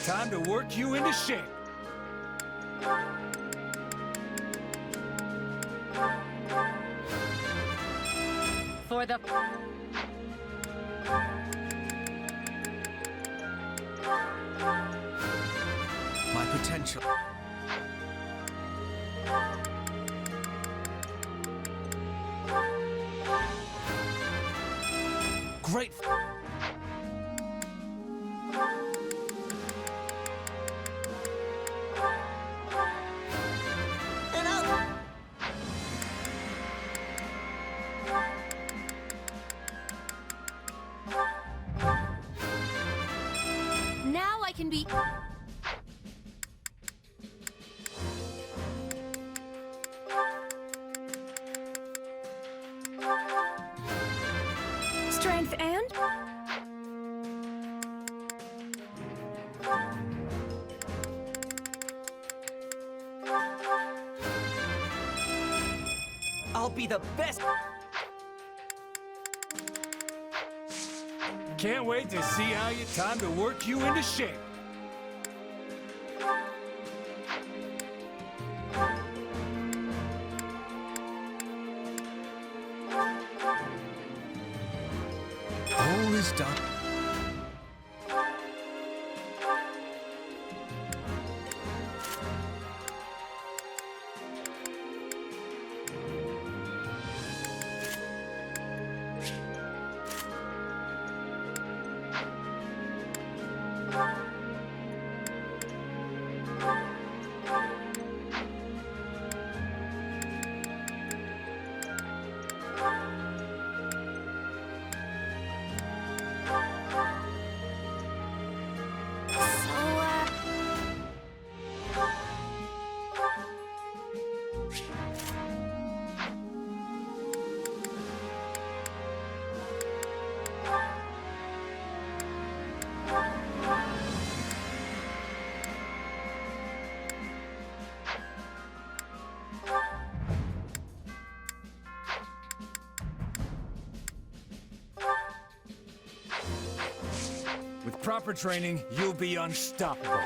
Time to work you into shape. For the... My potential. Great. Now I can be... Strength and... I'll be the best. Can't wait to see how you time to work you into shape. All is done. With proper training, you'll be unstoppable.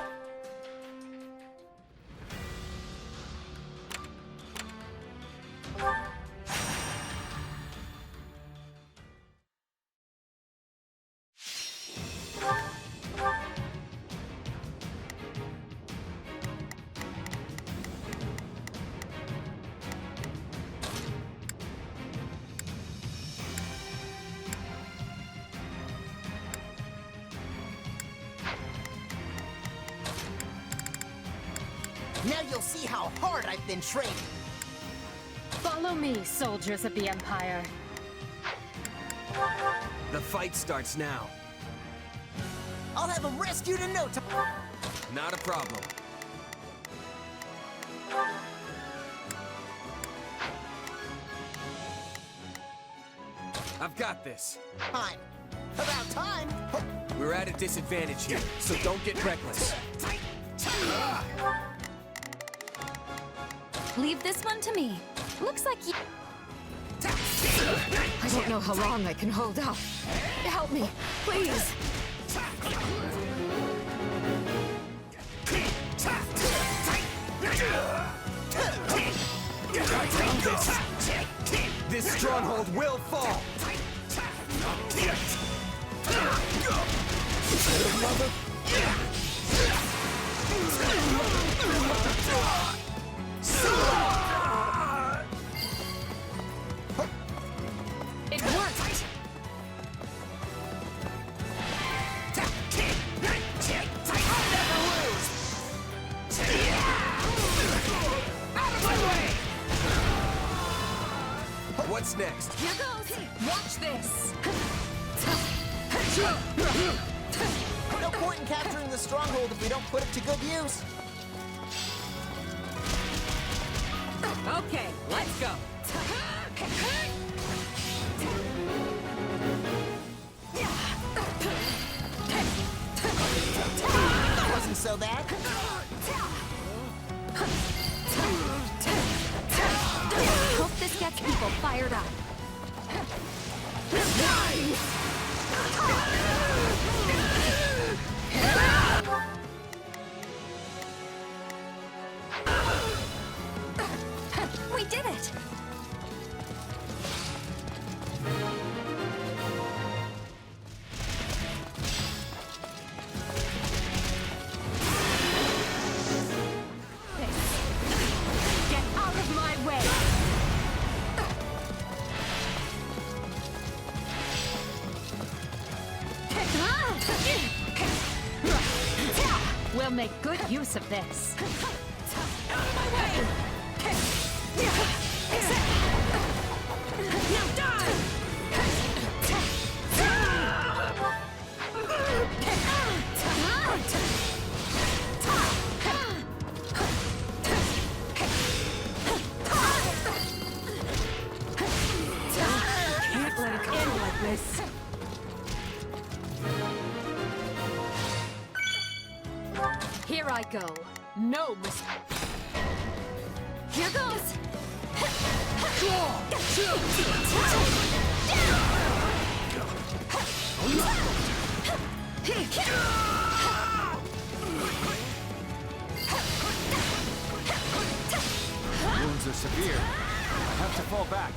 Now you'll see how hard I've been training. Follow me, soldiers of the Empire. The fight starts now. I'll have him rescued in no time. Not a problem. I've got this. Time. About time. We're at a disadvantage here, so don't get reckless. Leave this one to me. Looks like you... I don't know how long I can hold out. Help me, please. This stronghold will fall. Not yet. It worked! What's next? Here goes! Watch this! No point in capturing the stronghold if we don't put it to good use. Okay, let's go! That wasn't so bad. Hope this gets people fired up. did it! Get out of my way! We'll make good use of this. Out of my way! Now die! Can't let it end like this. Here I go. No mistake. Here goes. Wounds are severe. I have to fall back.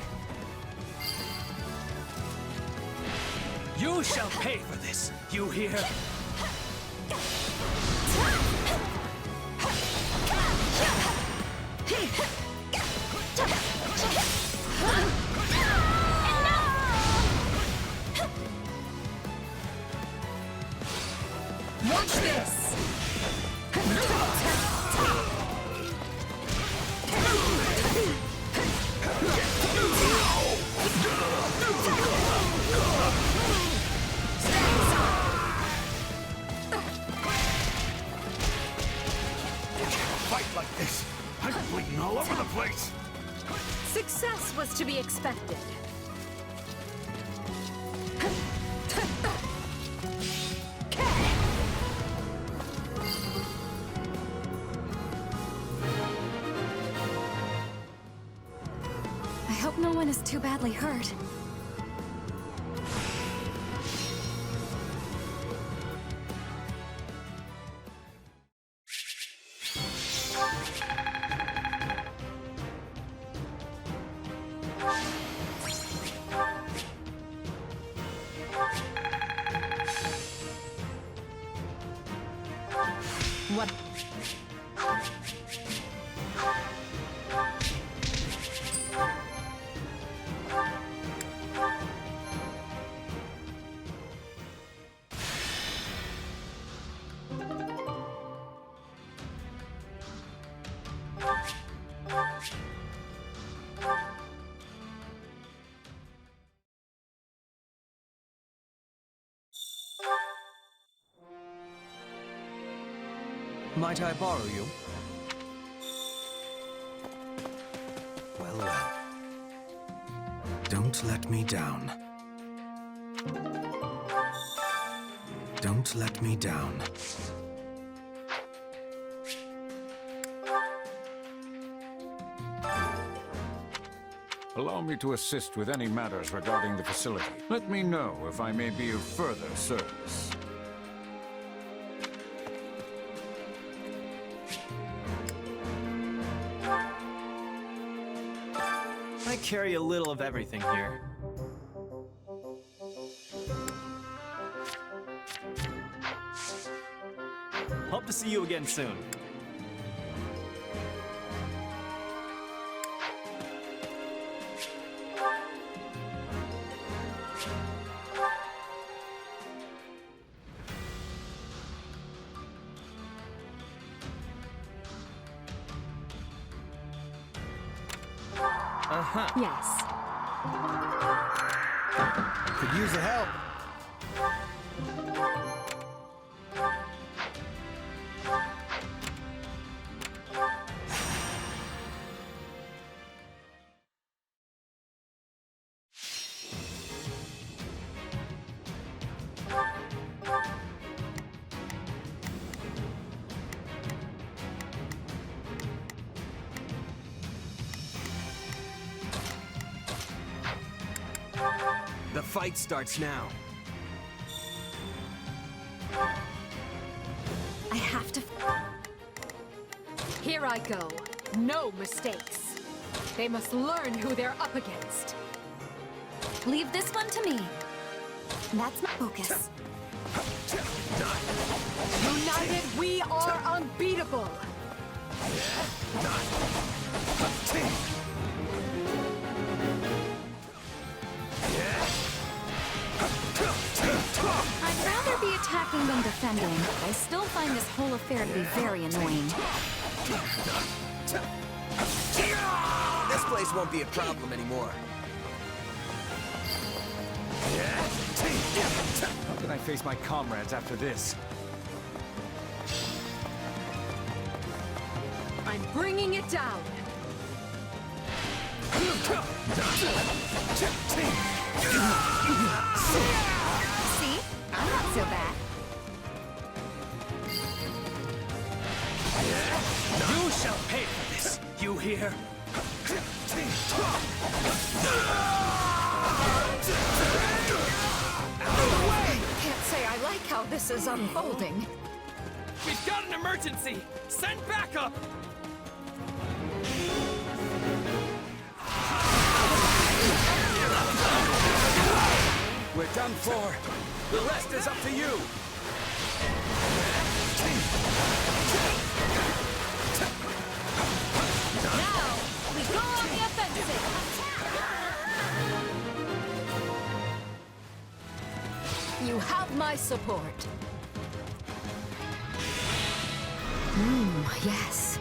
You shall pay for this. You hear? Watch this! Fight like this. I'm bleeding all over the place. Success was to be expected. I hope no one is too badly hurt. What? Might I borrow you? Well, well. Don't let me down. Don't let me down. Allow me to assist with any matters regarding the facility. Let me know if I may be of further service. I carry a little of everything here. Hope to see you again soon. Yes. Could use the help. The fight starts now. I have to... Here I go. No mistakes. They must learn who they're up against. Leave this one to me. That's my focus. United, we are unbeatable! I'd rather be attacking than defending. I still find this whole affair to be very annoying. This place won't be a problem anymore. How can I face my comrades after this? I'm bringing it down! See? I'm not so bad. You shall pay for this! You hear? Can't say I like how this is unfolding. We've got an emergency! Send backup! We're done for. The rest is up to you. Now, we go on the offensive! You have my support. Yes.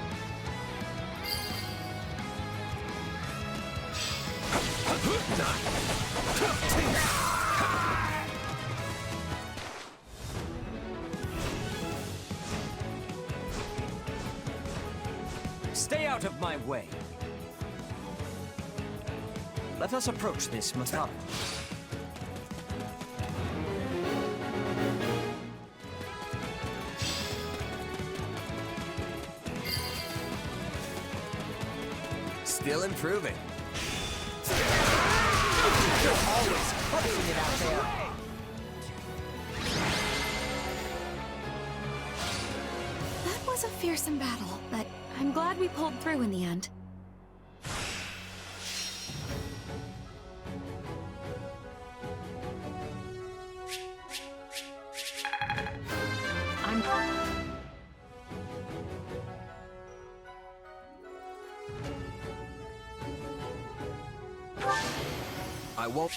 Stay out of my way. Let us approach this methodically. Still improving. You're always crushing it out there. That was a fearsome battle, but I'm glad we pulled through in the end. I won't.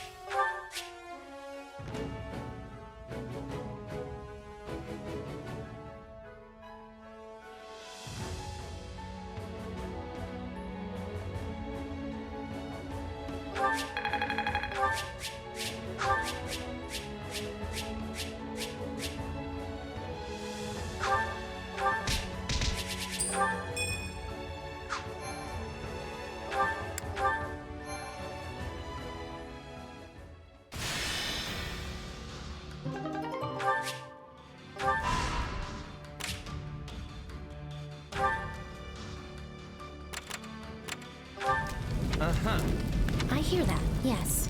I hear that, yes.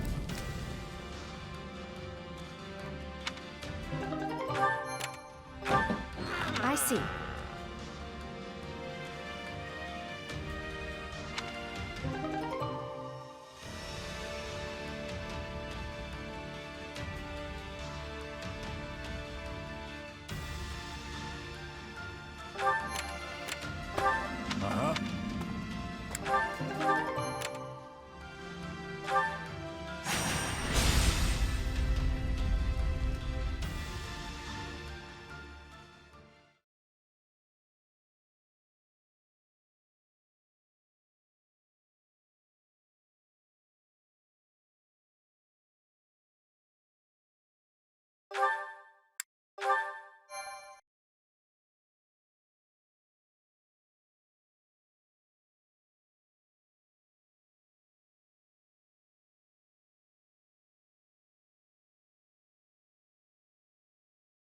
I see.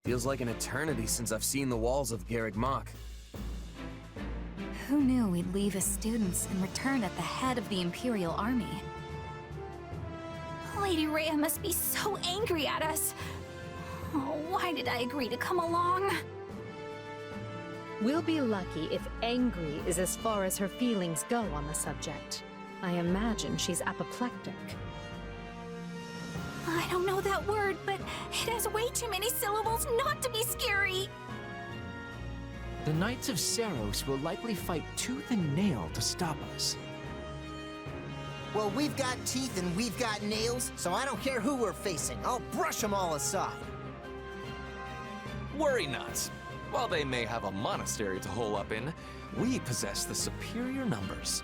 Feels like an eternity since I've seen the walls of Garreg Mach. Who knew we'd leave as students and return at the head of the Imperial Army? Lady Rhea must be so angry at us. Oh, why did I agree to come along? We'll be lucky if angry is as far as her feelings go on the subject. I imagine she's apoplectic. I don't know that word, but it has way too many syllables not to be scary. The Knights of Seros will likely fight tooth and nail to stop us. Well, we've got teeth and we've got nails, so I don't care who we're facing. I'll brush them all aside. Worry not. While they may have a monastery to hole up in, we possess the superior numbers.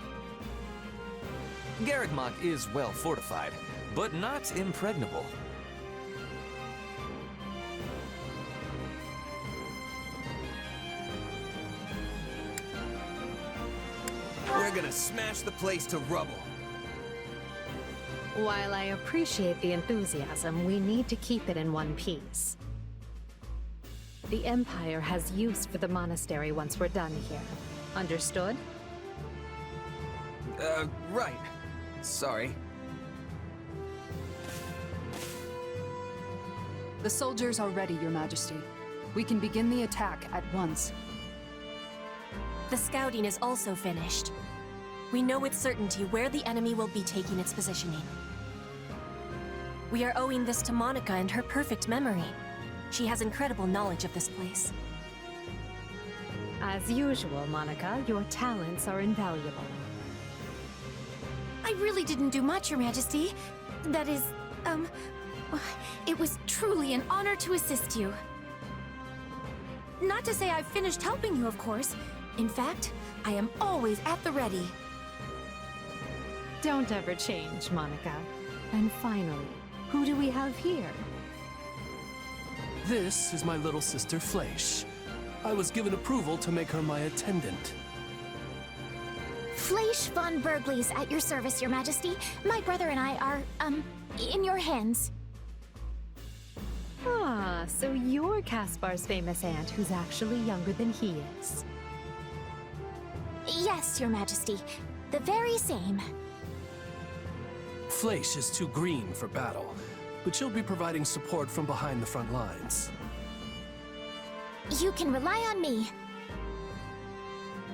Garrigmach is well fortified, but not impregnable. We're gonna smash the place to rubble. While I appreciate the enthusiasm, we need to keep it in one piece. The Empire has use for the monastery once we're done here. Understood? Right. Sorry. The soldiers are ready, Your Majesty. We can begin the attack at once. The scouting is also finished. We know with certainty where the enemy will be taking its positioning. We are owing this to Monica and her perfect memory. She has incredible knowledge of this place. As usual, Monica, your talents are invaluable. I really didn't do much, Your Majesty. That is, it was truly an honor to assist you. Not to say I've finished helping you, of course. In fact, I am always at the ready. Don't ever change, Monica. And finally, who do we have here? This is my little sister Fleisch. I was given approval to make her my attendant. Fleisch von Bergley's at your service, Your Majesty. My brother and I are, in your hands. Ah, so you're Caspar's famous aunt who's actually younger than he is. Yes, Your Majesty. The very same. Fleisch is too green for battle, but she'll be providing support from behind the front lines. You can rely on me.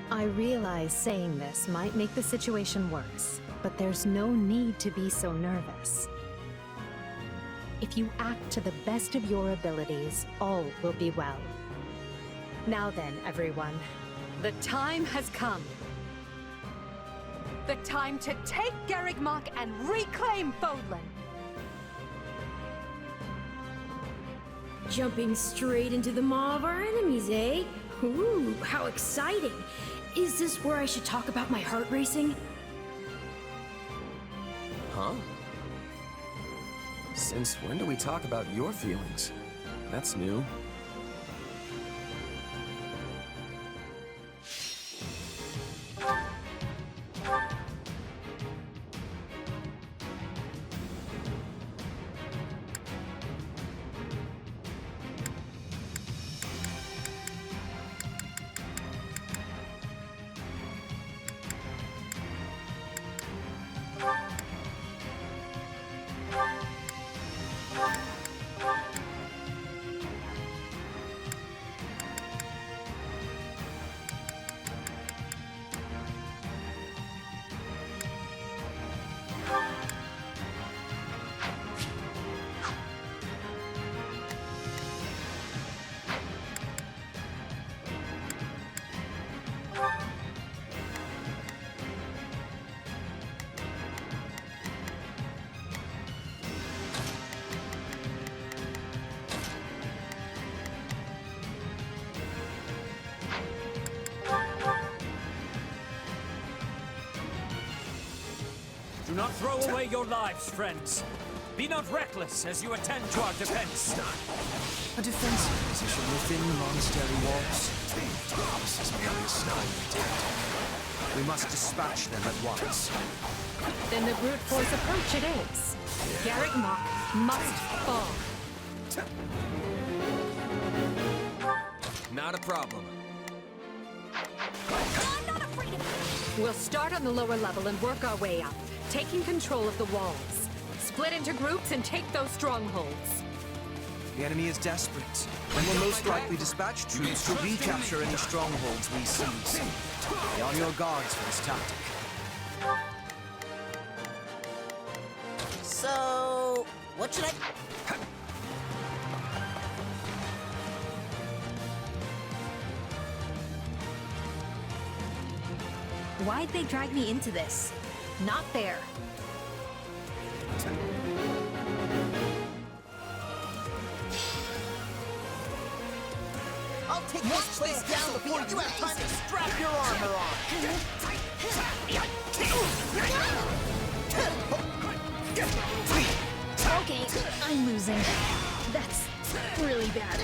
I realize saying this might make the situation worse, but there's no need to be so nervous. If you act to the best of your abilities, all will be well. Now then, everyone, the time has come. The time to take Garrigmach and reclaim Fodlan! Jumping straight into the maw of our enemies, eh? Ooh, how exciting! Is this where I should talk about my heart racing? Huh? Since when do we talk about your feelings? That's new. Do not throw away your lives, friends. Be not reckless as you attend to our defense. A defensive position within the monastery walls. This is merely a sniping tactic. We must dispatch them at once. Then the brute force approach it is. Garrigmach must fall. Not a problem. I'm not afraid of you! We'll start on the lower level and work our way up, taking control of the walls. Split into groups and take those strongholds. The enemy is desperate, and will most likely dispatch troops to recapture any strongholds we seize. Be on your guards for this tactic. So, what should I... Why'd they drag me into this? Not fair. I'll take this place down before you have time to strap your armor on. Okay, I'm losing. That's really bad.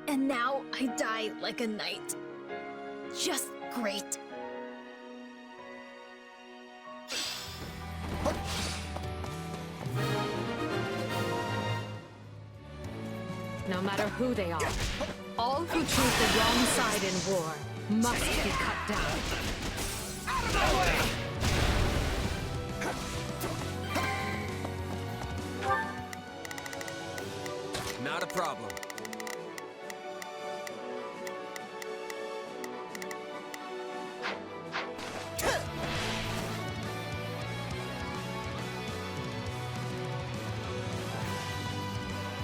And now I die like a knight. Just great. No matter who they are, all who choose the wrong side in war must be cut down. Out of my way! Not a problem.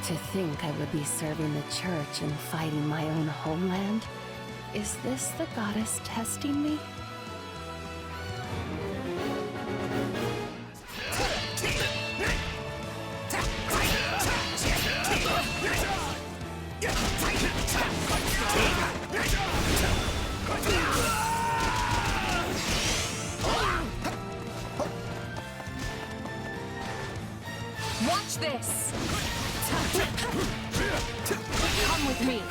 To think I would be serving the church and fighting my own homeland? Is this the goddess testing me? Watch this! Come with me.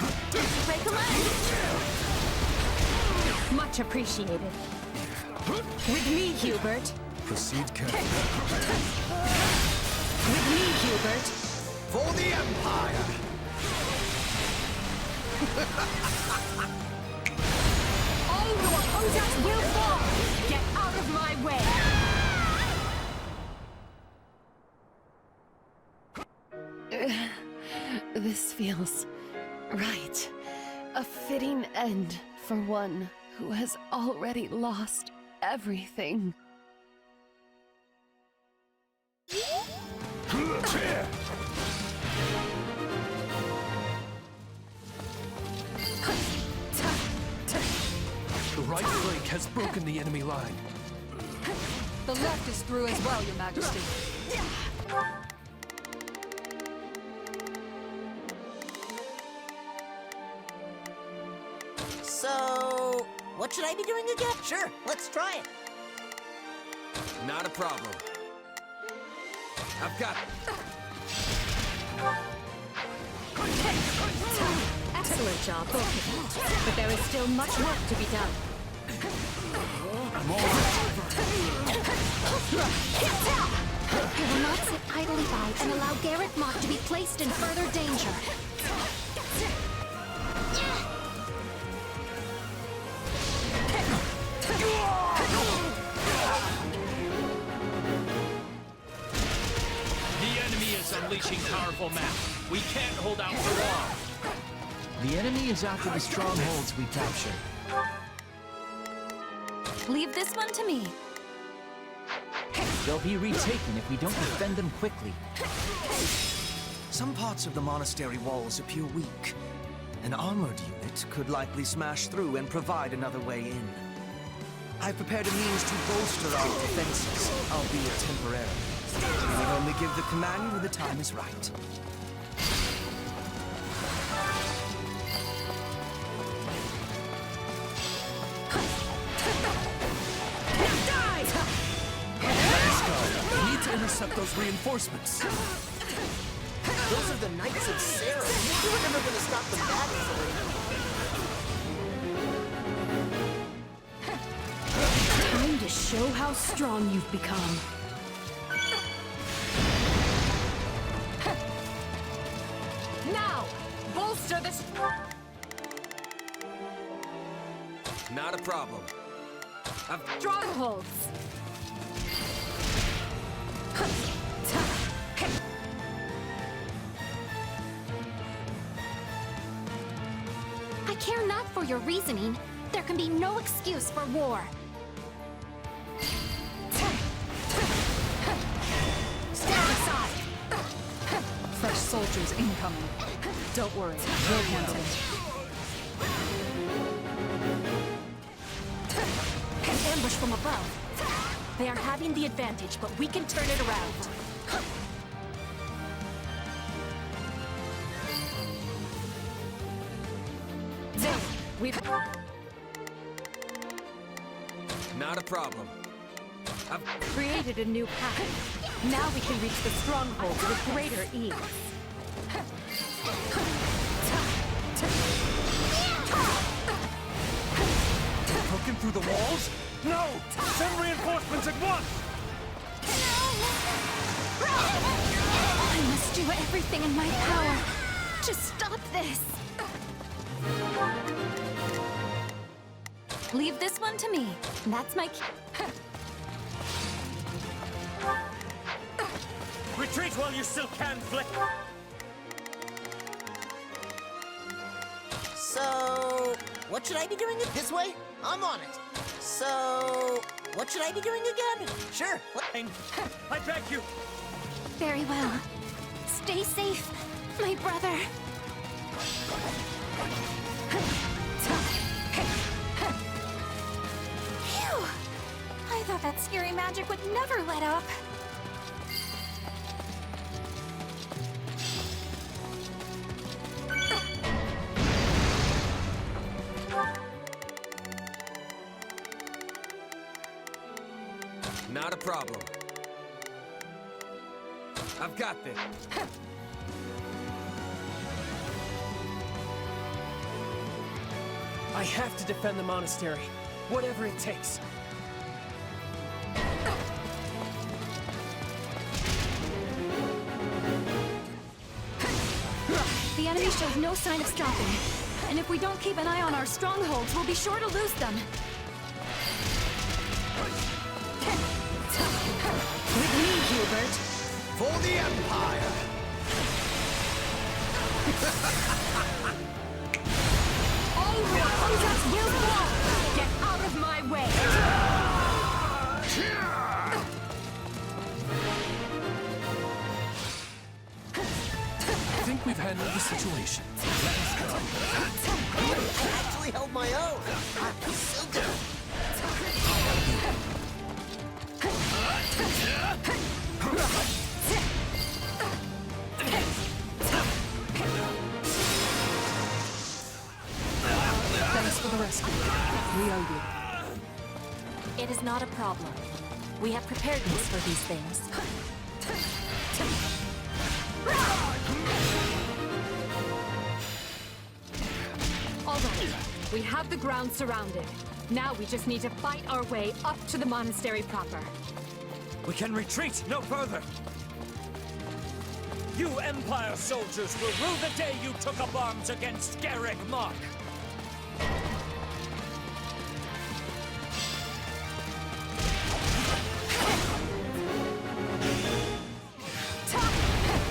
Break a leg! Much appreciated. With me, Hubert. Proceed carefully. With me, Hubert. For the Empire! All who oppose us will fall! Get out of my way! This feels right. A fitting end for one who has already lost everything. The right flank has broken the enemy line. The left is through as well, Your Majesty. So, what should I be doing again? Sure, let's try it. Not a problem. I've got it. Excellent job, both of you. But there is still much work to be done. I will not sit idly by and allow Garrett Mott to be placed in further danger. The enemy is unleashing powerful magic. We can't hold out for long. The enemy is after the strongholds we captured. Leave this one to me. They'll be retaken if we don't defend them quickly. Some parts of the monastery walls appear weak. An armored unit could likely smash through and provide another way in. I've prepared a means to bolster our defenses, albeit temporarily. We will only give the command when the time is right. Let's go. We need to intercept those reinforcements. Those are the Knights of Sarah. You were never going to stop them that easily. Time to show how strong you've become. Now, bolster this. Not a problem. Strongholds. your reasoning, there can be no excuse for war. Stand aside! Fresh soldiers incoming. Don't worry, we'll handle it. An ambush from above. They are having the advantage, but we can turn it around. There, we've... Not a problem. I've Created a new path. Now we can reach the stronghold with greater ease. Broken through the walls? No! Send reinforcements at once! I must do everything in my power to stop this. Leave this one to me. That's my Retreat while you still can, Flick! So, what should I be doing it this way? I'm on it. So, what should I be doing again? Sure. I beg you! Very well. Stay safe, my brother. Phew! I thought that scary magic would never let up. Not a problem. I've got this. I have to defend the monastery, whatever it takes. The enemy shows no sign of stopping. And if we don't keep an eye on our strongholds, we'll be sure to lose them. With me, Hubert. For the Empire! All who oppose us will fall! Get out of my way! I think we've handled the situation. Let's go. I actually held my own. I'm so good. Thanks for the rescue. We owe you. It is not a problem. We have preparedness for these things. All right, we have the ground surrounded. Now we just need to fight our way up to the monastery proper. We can retreat no further! You Empire soldiers will rue the day you took up arms against Garrick Mark!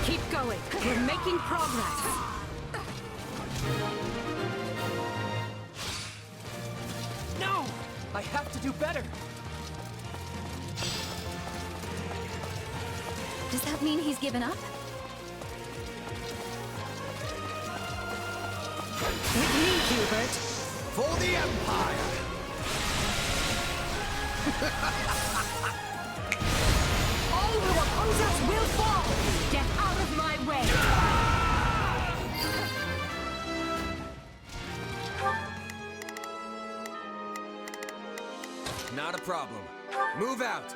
Keep going. We're making progress. No! I have to do better! Does that mean he's given up? With me, Hubert. For the Empire! All who oppose us will fall! Get out of my way! Not a problem. Move out!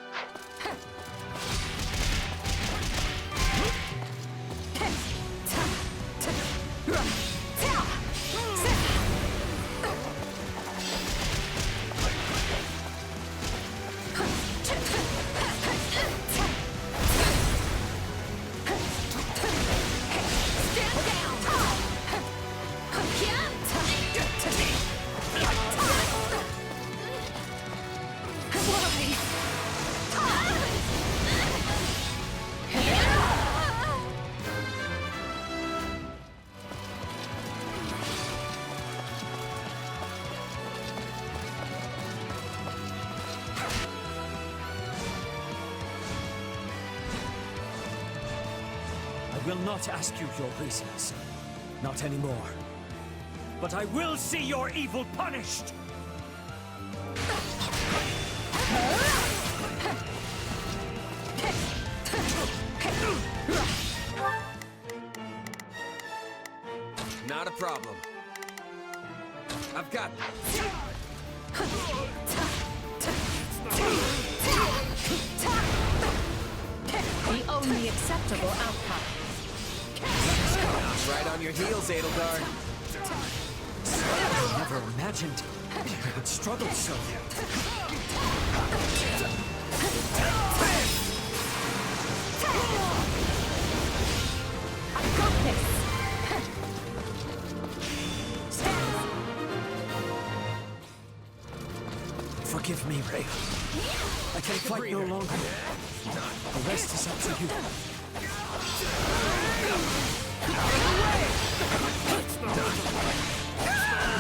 will not ask you your reasons. Not anymore. But I will see your evil punished! Not a problem. I've got this. The only acceptable outcome. Right on your heels, Edelgard. I never imagined I would struggle so. I got this! Forgive me, Rhea. I can fight no longer. The rest is up to you.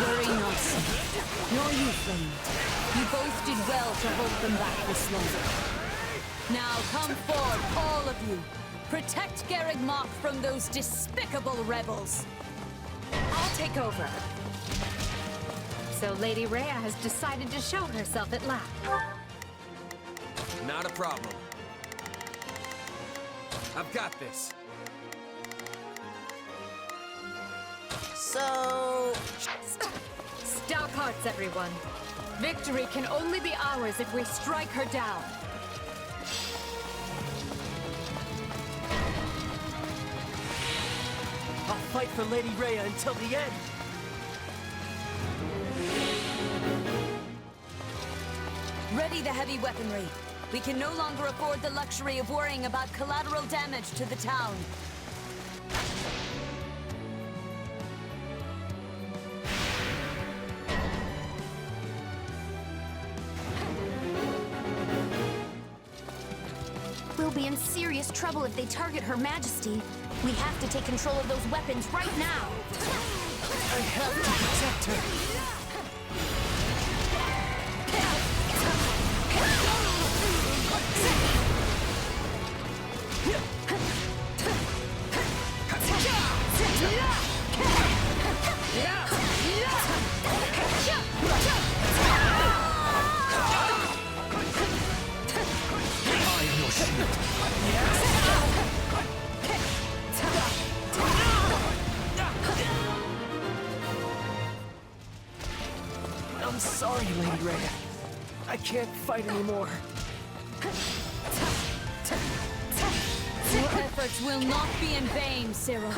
Worry not, son. Nor you, Flame. You both did well to hold them back this long. Now come forward, all of you. Protect Garreg Mach from those despicable rebels. I'll take over. So Lady Rhea has decided to show herself at last. Not a problem. I've got this. So... Stout hearts, everyone. Victory can only be ours if we strike her down. I'll fight for Lady Rhea until the end. Ready the heavy weaponry. We can no longer afford the luxury of worrying about collateral damage to the town. We'll be in serious trouble if they target Her Majesty. We have to take control of those weapons right now. I have to protect her. I'm sorry, Lady Rhea. I can't fight anymore. Your efforts will not be in vain, Cyril.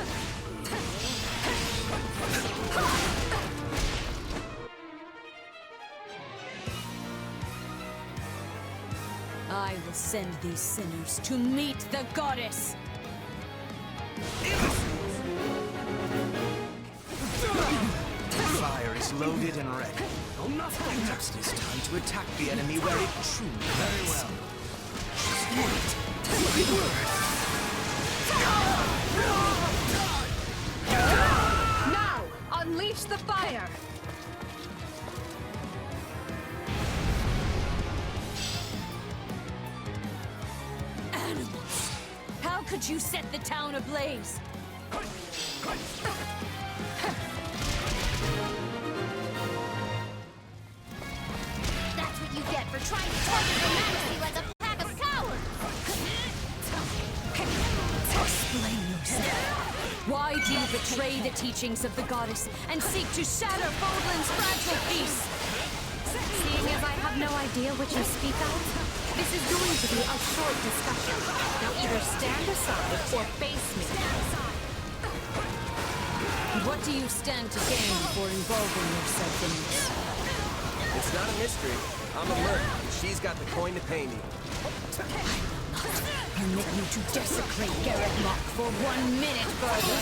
I will send these sinners to meet the goddess. Fire is loaded and ready. Perhaps it is time to attack the enemy where it truly Very well. Now, unleash the fire! Animals! How could you set the town ablaze? That's what you get for trying to target Her Majesty like a pack of cowards! Explain yourself. Why do you betray the teachings of the goddess and seek to shatter Bodlin's fragile peace? Seeing as I have no idea what you speak of, this is going to be a short discussion. Now either stand aside or face me. What do you stand to gain for involving yourself in this? It's not a mystery. I'm a merc, and she's got the coin to pay me. Permit me to desecrate Garreg Mach for 1 minute further.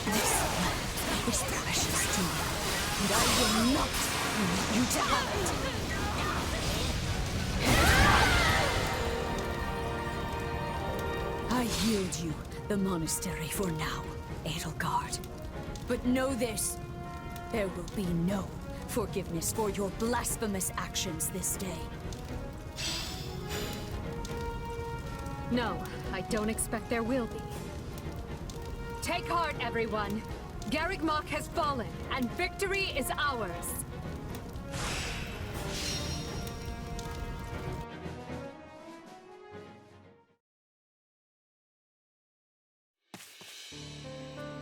This land is precious to me, and I will not permit you to have it. I yield you the monastery for now, Edelgard. But know this, there will be no forgiveness for your blasphemous actions this day. No, I don't expect there will be. Take heart, everyone. Garrick Mach has fallen, and victory is ours.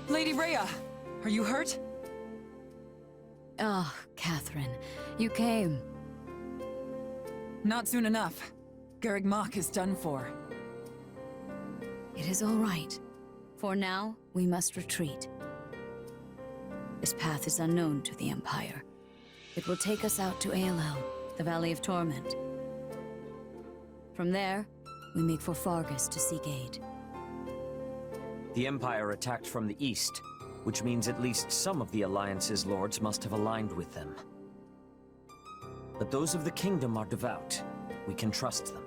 Lady Rhea, are you hurt? Ah, Catherine, you came. Not soon enough. Garrick Mach is done for. It is all right. For now, we must retreat. This path is unknown to the Empire. It will take us out to Aelel, the Valley of Torment. From there, we make for Fargus to seek aid. The Empire attacked from the east, which means at least some of the Alliance's lords must have aligned with them. But those of the Kingdom are devout. We can trust them.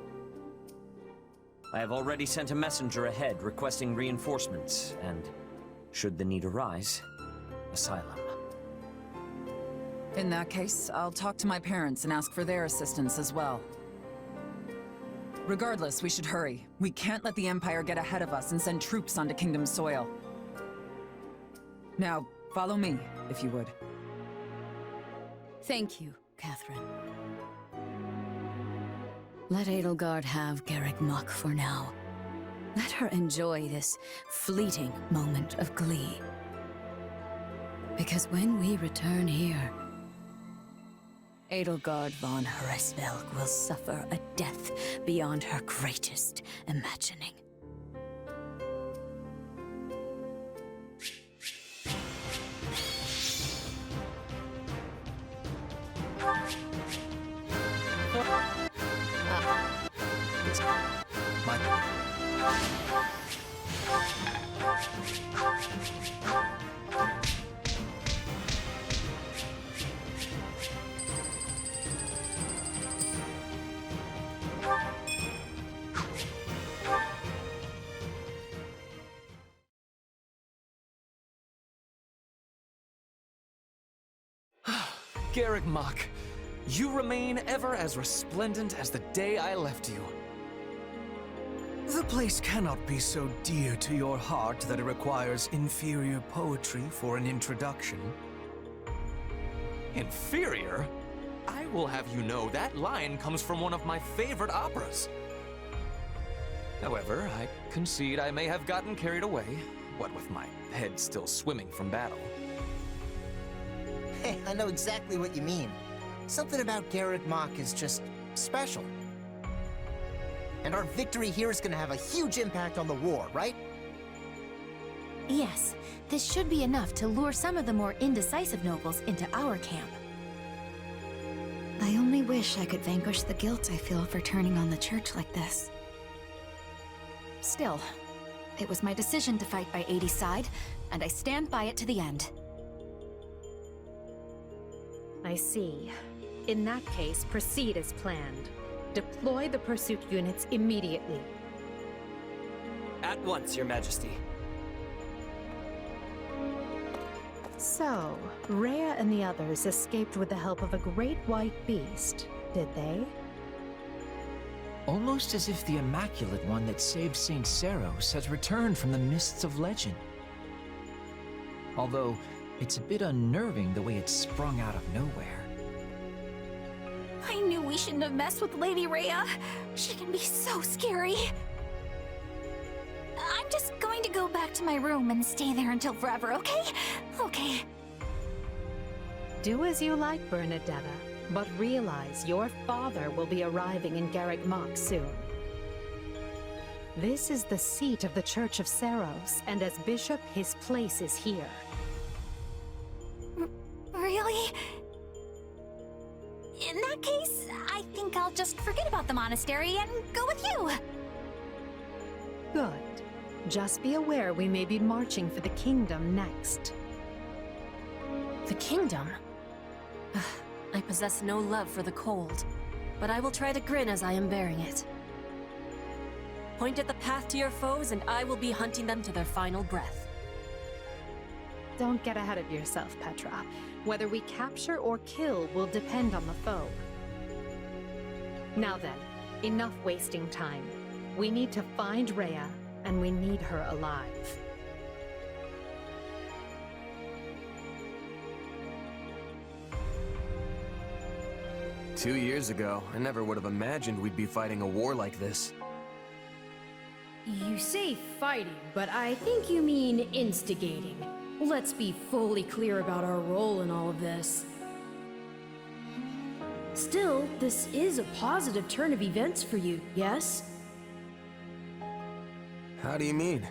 I have already sent a messenger ahead requesting reinforcements, and, should the need arise, asylum. In that case, I'll talk to my parents and ask for their assistance as well. Regardless, we should hurry. We can't let the Empire get ahead of us and send troops onto Kingdom soil. Now, follow me, if you would. Thank you, Catherine. Let Edelgard have Garrick Mach for now. Let her enjoy this fleeting moment of glee. Because when we return here, Edelgard von Hresvelg will suffer a death beyond her greatest imagining. Garrick Mach, you remain ever as resplendent as the day I left you. The place cannot be so dear to your heart that it requires inferior poetry for an introduction. Inferior? I will have you know that line comes from one of my favorite operas. However, I concede I may have gotten carried away, what with my head still swimming from battle. Hey, I know exactly what you mean. Something about Garrick Mach is just special. And our victory here is gonna have a huge impact on the war, right? Yes, this should be enough to lure some of the more indecisive nobles into our camp. I only wish I could vanquish the guilt I feel for turning on the church like this. Still, it was my decision to fight by 80's side, and I stand by it to the end. I see. In that case, proceed as planned. Deploy the pursuit units immediately. At once, Your Majesty. So, Rhea and the others escaped with the help of a great white beast, did they? Almost as if the Immaculate One that saved St. Seros has returned from the mists of legend. Although, it's a bit unnerving the way it sprung out of nowhere. I knew we shouldn't have messed with Lady Rhea. She can be so scary. I'm just going to go back to my room and stay there until forever, okay? Okay. Do as you like, Bernadetta, but realize your father will be arriving in Garrick Mach soon. This is the seat of the Church of Seros, and as bishop, his place is here. Really? In that case, I think I'll just forget about the monastery and go with you. Good. Just be aware we may be marching for the kingdom next. The kingdom? I possess no love for the cold, but I will try to grin as I am bearing it. Point at the path to your foes, and I will be hunting them to their final breath. Don't get ahead of yourself, Petra. Whether we capture or kill will depend on the foe. Now then, enough wasting time. We need to find Rhea, and we need her alive. 2 years ago, I never would have imagined we'd be fighting a war like this. You say fighting, but I think you mean instigating. Let's be fully clear about our role in all of this. Still, this is a positive turn of events for you, yes? How do you mean?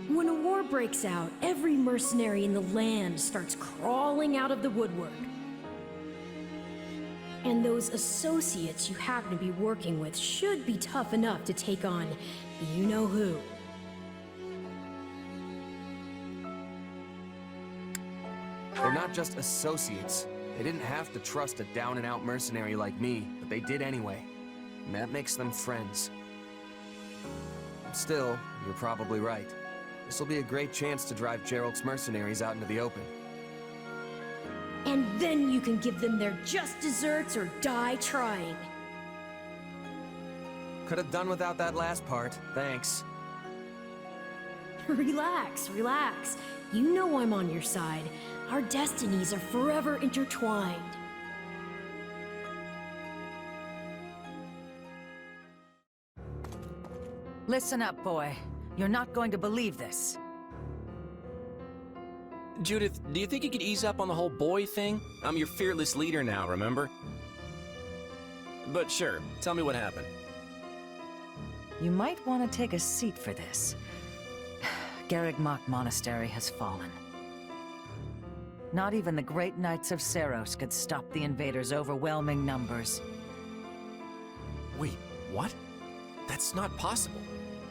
When a war breaks out, every mercenary in the land starts crawling out of the woodwork. And those associates you happen to be working with should be tough enough to take on you-know-who. They're not just associates. They didn't have to trust a down-and-out mercenary like me, but they did anyway. And that makes them friends. Still, you're probably right. This will be a great chance to drive Geralt's mercenaries out into the open. And then you can give them their just desserts or die trying. Could have done without that last part, thanks. Relax, relax. You know I'm on your side. Our destinies are forever intertwined. Listen up, boy. You're not going to believe this. Judith, do you think you could ease up on the whole boy thing? I'm your fearless leader now, remember? But sure, tell me what happened. You might want to take a seat for this. Garreg Mach Monastery has fallen. Not even the great knights of Seiros could stop the invaders' overwhelming numbers. Wait, what? That's not possible.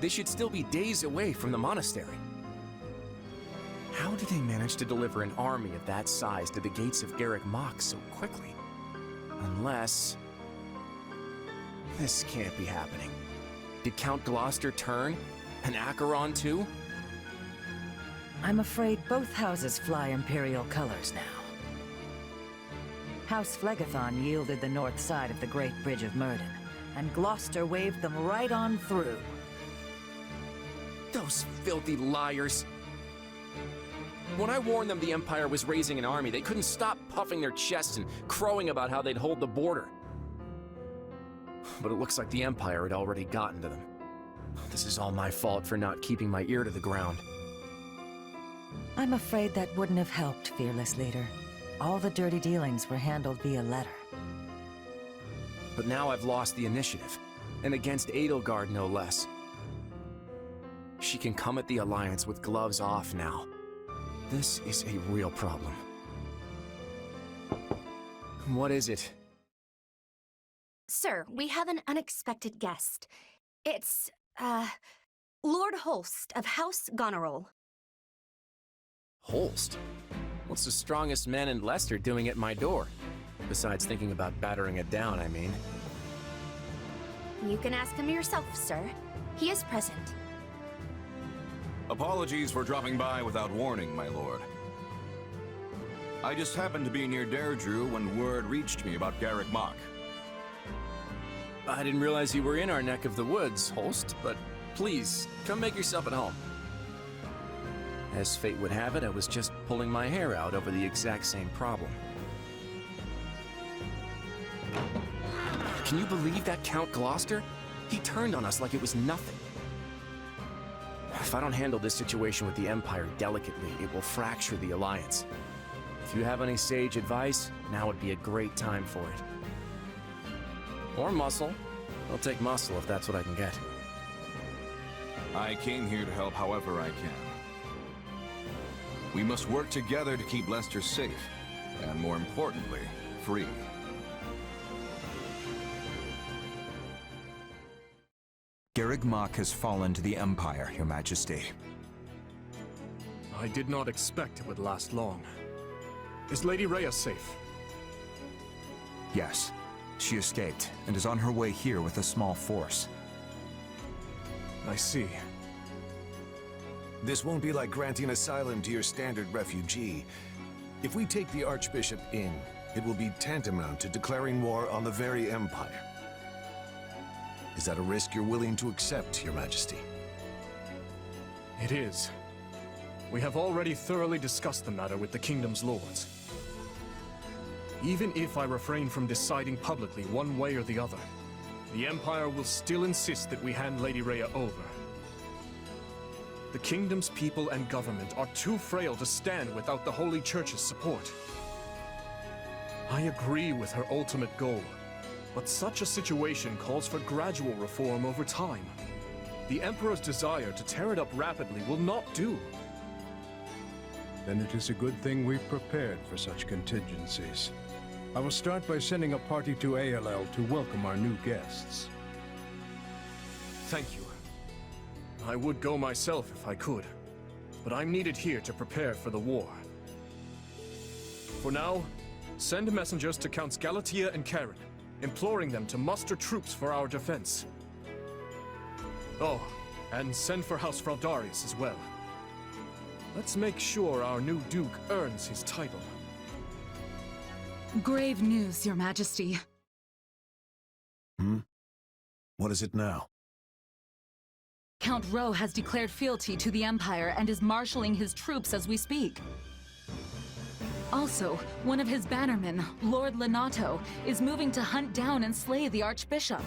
They should still be days away from the monastery. How did they manage to deliver an army of that size to the gates of Garreg Mach so quickly? Unless... this can't be happening. Did Count Gloucester turn? And Acheron too? I'm afraid both houses fly Imperial colors now. House Phlegethon yielded the north side of the Great Bridge of Myrden, and Gloucester waved them right on through. Those filthy liars! When I warned them the Empire was raising an army, they couldn't stop puffing their chests and crowing about how they'd hold the border. But it looks like the Empire had already gotten to them. This is all my fault for not keeping my ear to the ground. I'm afraid that wouldn't have helped, fearless leader. All the dirty dealings were handled via letter. But now I've lost the initiative, and against Edelgard no less. She can come at the Alliance with gloves off now. This is a real problem. What is it? Sir, we have an unexpected guest. It's, Lord Holst of House Goneril. Holst? What's the strongest man in Leicester doing at my door? Besides thinking about battering it down, I mean. You can ask him yourself, sir. He is present. Apologies for dropping by without warning, my lord. I just happened to be near Deirdre when word reached me about Garreg Mach. I didn't realize you were in our neck of the woods, Holst, but please, come make yourself at home. As fate would have it, I was just pulling my hair out over the exact same problem. Can you believe that Count Gloucester? He turned on us like it was nothing. If I don't handle this situation with the Empire delicately, it will fracture the Alliance. If you have any sage advice, now would be a great time for it. Or muscle. I'll take muscle if that's what I can get. I came here to help however I can. We must work together to keep Leicester safe, and more importantly, free. Garreg Mach has fallen to the Empire, Your Majesty. I did not expect it would last long. Is Lady Rhea safe? Yes. She escaped, and is on her way here with a small force. I see. This won't be like granting asylum to your standard refugee. If we take the Archbishop in, it will be tantamount to declaring war on the very Empire. Is that a risk you're willing to accept, Your Majesty? It is. We have already thoroughly discussed the matter with the Kingdom's lords. Even if I refrain from deciding publicly one way or the other, the Empire will still insist that we hand Lady Rhea over. The Kingdom's people and government are too frail to stand without the Holy Church's support. I agree with her ultimate goal, but such a situation calls for gradual reform over time. The Emperor's desire to tear it up rapidly will not do. Then it is a good thing we've prepared for such contingencies. I will start by sending a party to ALL to welcome our new guests. Thank you. I would go myself if I could, but I'm needed here to prepare for the war. For now, send messengers to Counts Galatea and Karen, imploring them to muster troops for our defense. Oh, and send for House Fraldarius as well. Let's make sure our new Duke earns his title. Grave news, Your Majesty. What is it now? Count Ro has declared fealty to the Empire and is marshaling his troops as we speak. Also, one of his bannermen, Lord Lenato, is moving to hunt down and slay the Archbishop.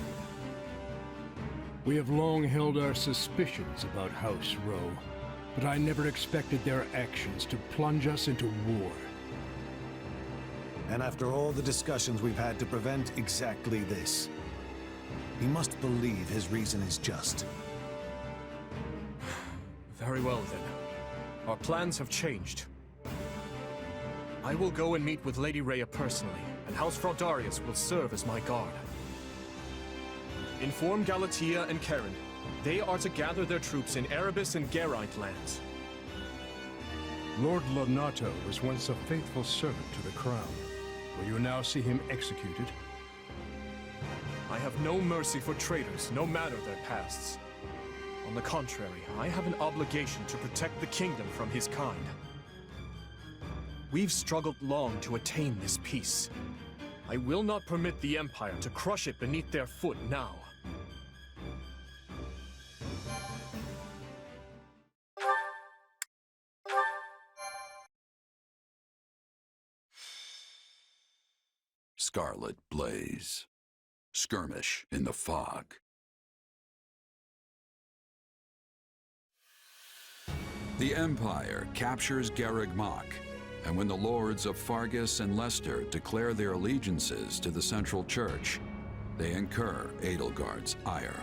We have long held our suspicions about House Ro, but I never expected their actions to plunge us into war. And after all the discussions we've had to prevent exactly this, he must believe his reason is just. Very well, then. Our plans have changed. I will go and meet with Lady Rhea personally, and House Fraldarius will serve as my guard. Inform Galatea and Karen. They are to gather their troops in Erebus and Geraint lands. Lord Lenato was once a faithful servant to the crown. Will you now see him executed? I have no mercy for traitors, no matter their pasts. On the contrary, I have an obligation to protect the kingdom from his kind. We've struggled long to attain this peace. I will not permit the Empire to crush it beneath their foot now. Scarlet blaze. Skirmish in the fog. The Empire captures Garreg Mach, and when the lords of Fargus and Leicester declare their allegiances to the Central Church, they incur Edelgard's ire.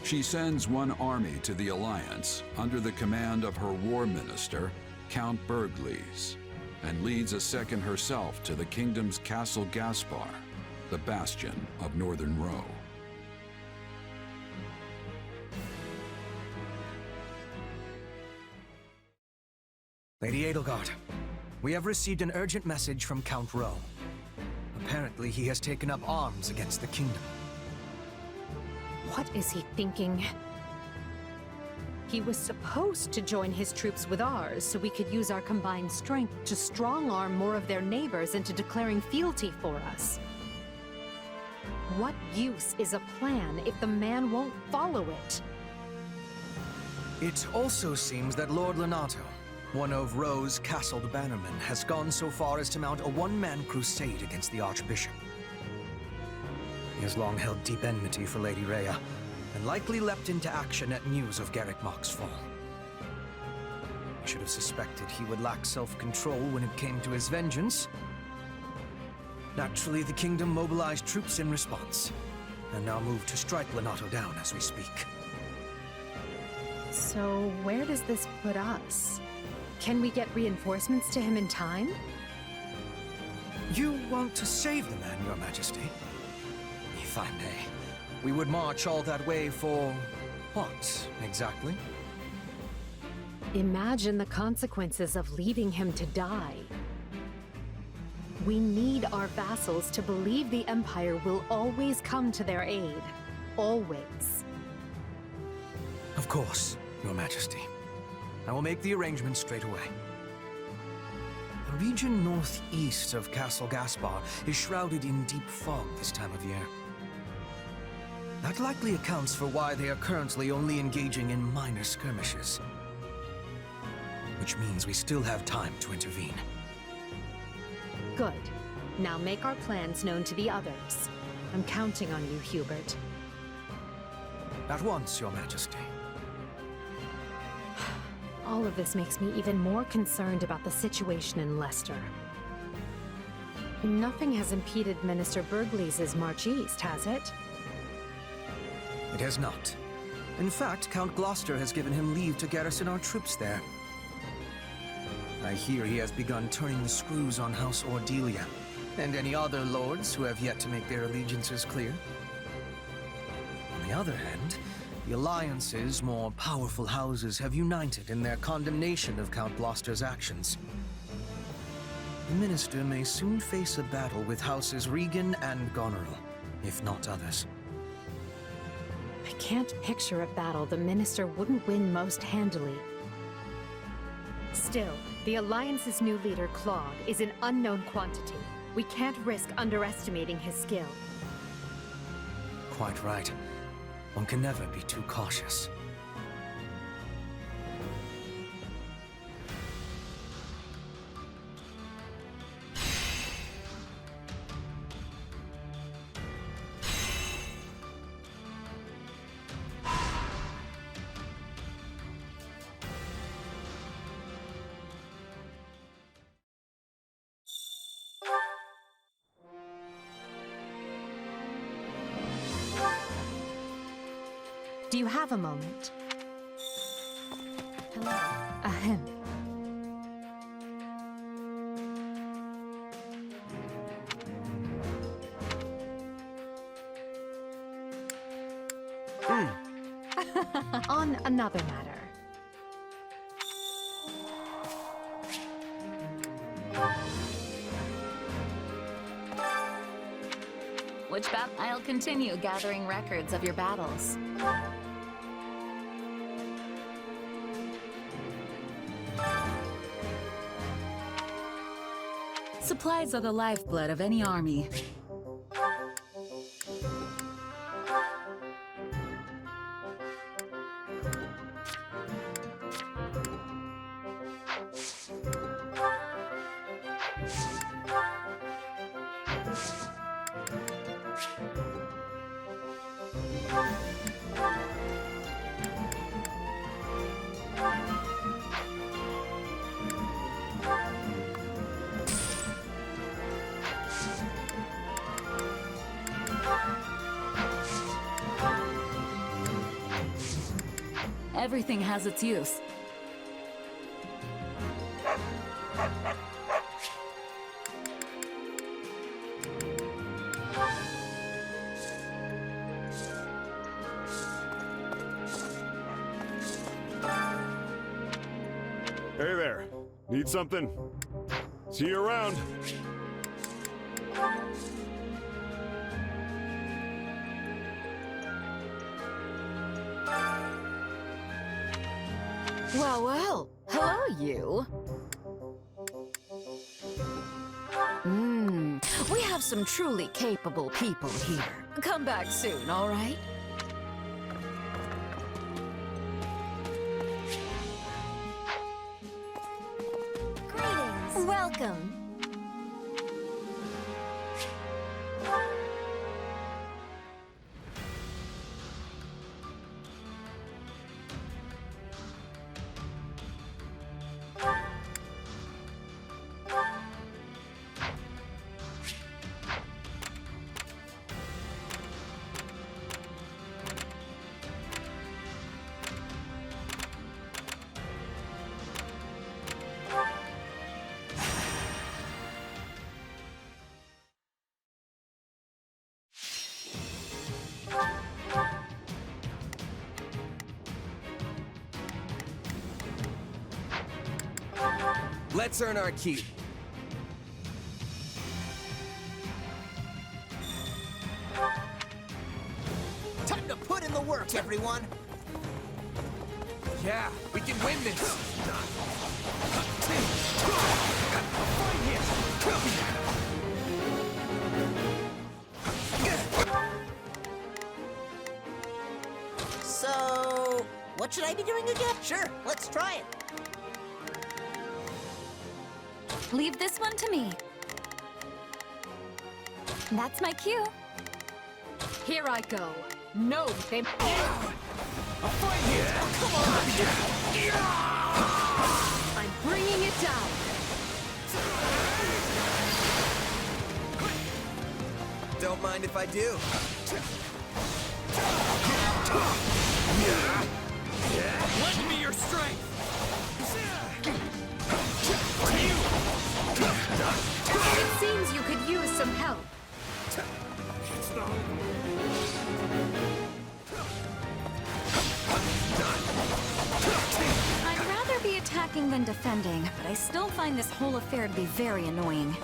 She sends one army to the Alliance under the command of her war minister, Count Berglies, and leads a second herself to the kingdom's Castle Gaspar, the bastion of Northern Ro. Lady Edelgard, we have received an urgent message from Count Ro. Apparently, he has taken up arms against the kingdom. What is he thinking? He was supposed to join his troops with ours so we could use our combined strength to strong-arm more of their neighbors into declaring fealty for us. What use is a plan if the man won't follow it? It also seems that Lord Lenato, one of Ro's castled bannermen, has gone so far as to mount a one-man crusade against the Archbishop. He has long held deep enmity for Lady Rhea, and likely leapt into action at news of Garreg Mach's fall. I should have suspected he would lack self-control when it came to his vengeance. Naturally, the kingdom mobilized troops in response, and now move to strike Lenato down as we speak. So where does this put us? Can we get reinforcements to him in time? You want to save the man, Your Majesty? If I may. We would march all that way for what, exactly? Imagine the consequences of leaving him to die. We need our vassals to believe the Empire will always come to their aid. Always. Of course, Your Majesty. I will make the arrangements straight away. The region northeast of Castle Gaspar is shrouded in deep fog this time of year. That likely accounts for why they are currently only engaging in minor skirmishes. which means we still have time to intervene. Good. Now make our plans known to the others. I'm counting on you, Hubert. At once, Your Majesty. All of this makes me even more concerned about the situation in Leicester. Nothing has impeded Minister Burgleys' march east, has it? It has not. In fact, Count Gloucester has given him leave to garrison our troops there. I hear he has begun turning the screws on House Ordelia, and any other lords who have yet to make their allegiances clear. On the other hand, the Alliance's more powerful houses have united in their condemnation of Count Gloucester's actions. The Minister may soon face a battle with Houses Regan and Goneril, if not others. I can't picture a battle the Minister wouldn't win most handily. Still, the Alliance's new leader, Claude, is an unknown quantity. We can't risk underestimating his skill. Quite right. One can never be too cautious. Do you have a moment? Hello. Ahem. On another matter. Which battle? I'll continue gathering records of your battles. Supplies are the lifeblood of any army. Everything has its use. Hey there. Need something? See you around. Well, well. Hello, you. We have some truly capable people here. Come back soon, all right? Greetings. Welcome. Let's earn our keep. Time to put in the work, everyone! Yeah, we can win this! So, what should I be doing again? Sure, let's try it. Leave this one to me. That's my cue. Here I go. No, they... A fight here! Come on! I'm bringing it down. Don't mind if I do. Lend me your strength! It seems you could use some help. I'd rather be attacking than defending, but I still find this whole affair to be very annoying.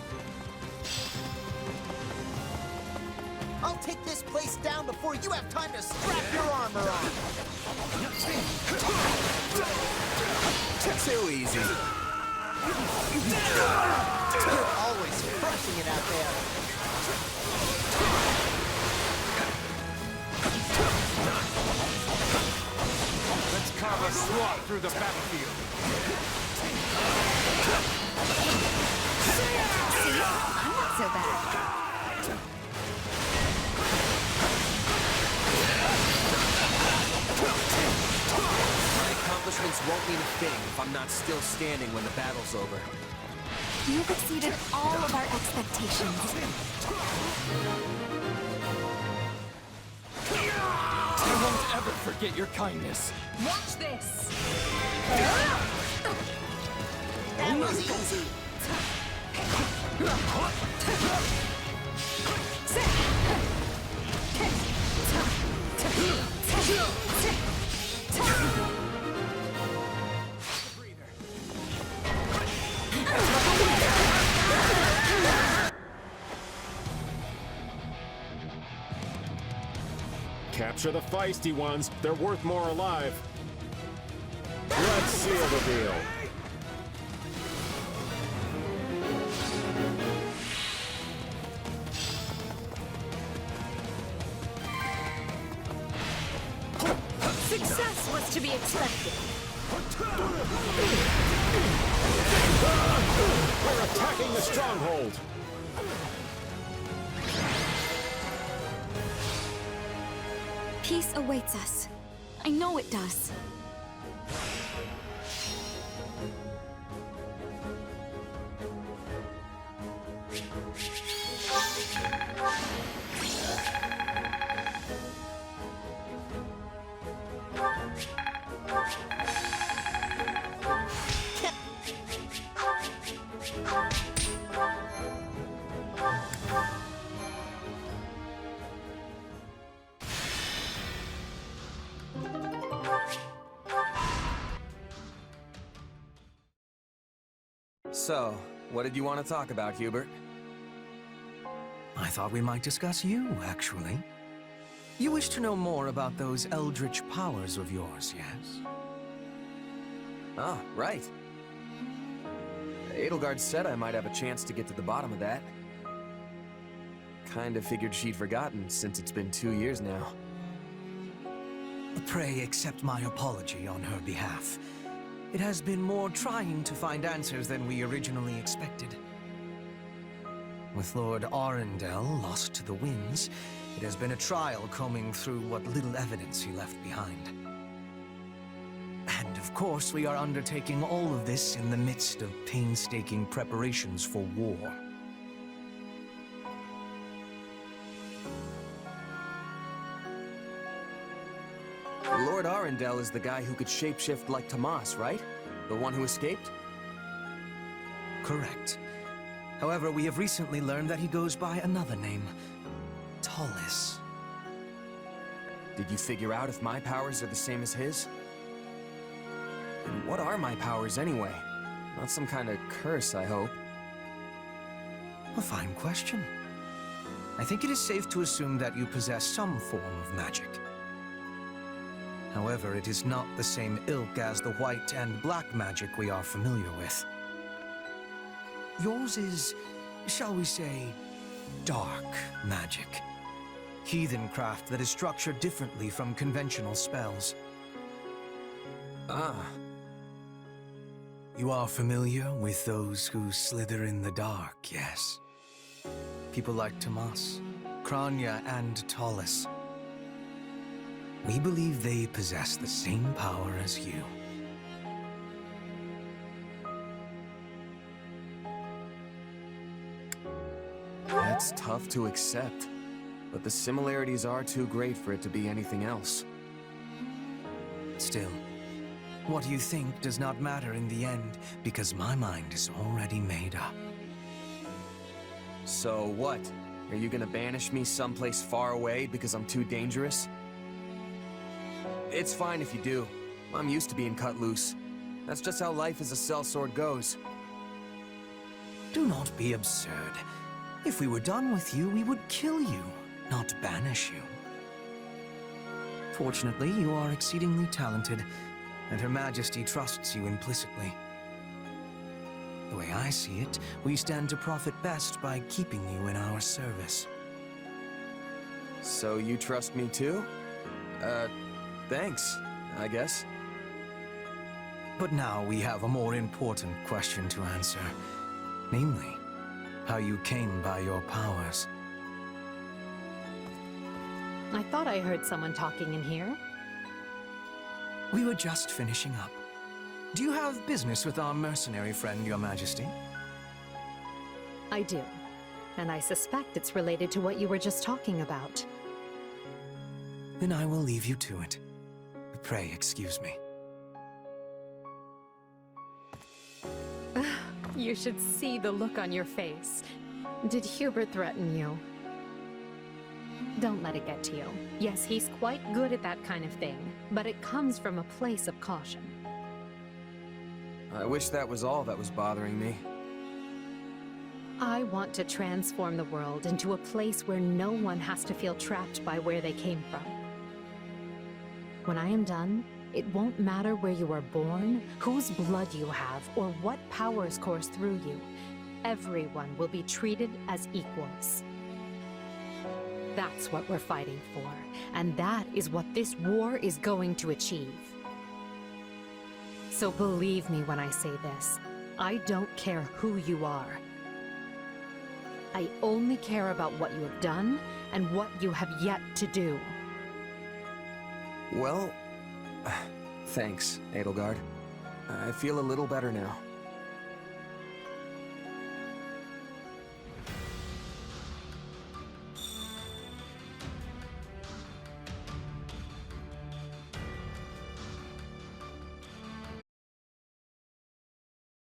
I'll take this place down before you have time to strap your armor on. Too easy. You're always crushing it out there. Let's carve a swath through the battlefield. See? I'm not so bad. My accomplishments won't mean a thing if I'm not still standing when the battle's over. You've exceeded all of our expectations. I won't ever forget your kindness. Watch this. That was easy. Capture the feisty ones. They're worth more alive. Let's seal the deal. Success was to be expected. We're attacking the stronghold. Peace awaits us. I know it does. So, what did you want to talk about, Hubert? I thought we might discuss you, actually. You wish to know more about those eldritch powers of yours, yes? Ah, right. Edelgard said I might have a chance to get to the bottom of that. Kinda figured she'd forgotten, since it's been 2 years now. Pray accept my apology on her behalf. It has been more trying to find answers than we originally expected. With Lord Arundel lost to the winds, it has been a trial combing through what little evidence he left behind. And of course, we are undertaking all of this in the midst of painstaking preparations for war. Lord Arundel is the guy who could shapeshift like Tomas, right? The one who escaped? Correct. However, we have recently learned that he goes by another name. Tallis. Did you figure out if my powers are the same as his? And what are my powers anyway? Not some kind of curse, I hope. A fine question. I think it is safe to assume that you possess some form of magic. However, it is not the same ilk as the white and black magic we are familiar with. Yours is, shall we say, dark magic. Heathen craft that is structured differently from conventional spells. Ah. You are familiar with those who slither in the dark, yes? People like Tomas, Kranya, and Tallus. We believe they possess the same power as you. That's tough to accept, but the similarities are too great for it to be anything else. Still, what you think does not matter in the end, because my mind is already made up. So what? Are you gonna banish me someplace far away because I'm too dangerous? It's fine if you do. I'm used to being cut loose. That's just how life as a sellsword goes. Do not be absurd. If we were done with you, we would kill you, not banish you. Fortunately, you are exceedingly talented, and Her Majesty trusts you implicitly. The way I see it, we stand to profit best by keeping you in our service. So you trust me too? Thanks, I guess. But now we have a more important question to answer. Namely, how you came by your powers. I thought I heard someone talking in here. We were just finishing up. Do you have business with our mercenary friend, Your Majesty? I do. And I suspect it's related to what you were just talking about. Then I will leave you to it. Pray excuse me. You should see the look on your face. Did Hubert threaten you? Don't let it get to you. Yes, he's quite good at that kind of thing, but it comes from a place of caution. I wish that was all that was bothering me. I want to transform the world into a place where no one has to feel trapped by where they came from. When I am done, it won't matter where you were born, whose blood you have, or what powers course through you. Everyone will be treated as equals. That's what we're fighting for, and that is what this war is going to achieve. So believe me when I say this, I don't care who you are. I only care about what you have done and what you have yet to do. Well, thanks, Edelgard. I feel a little better now.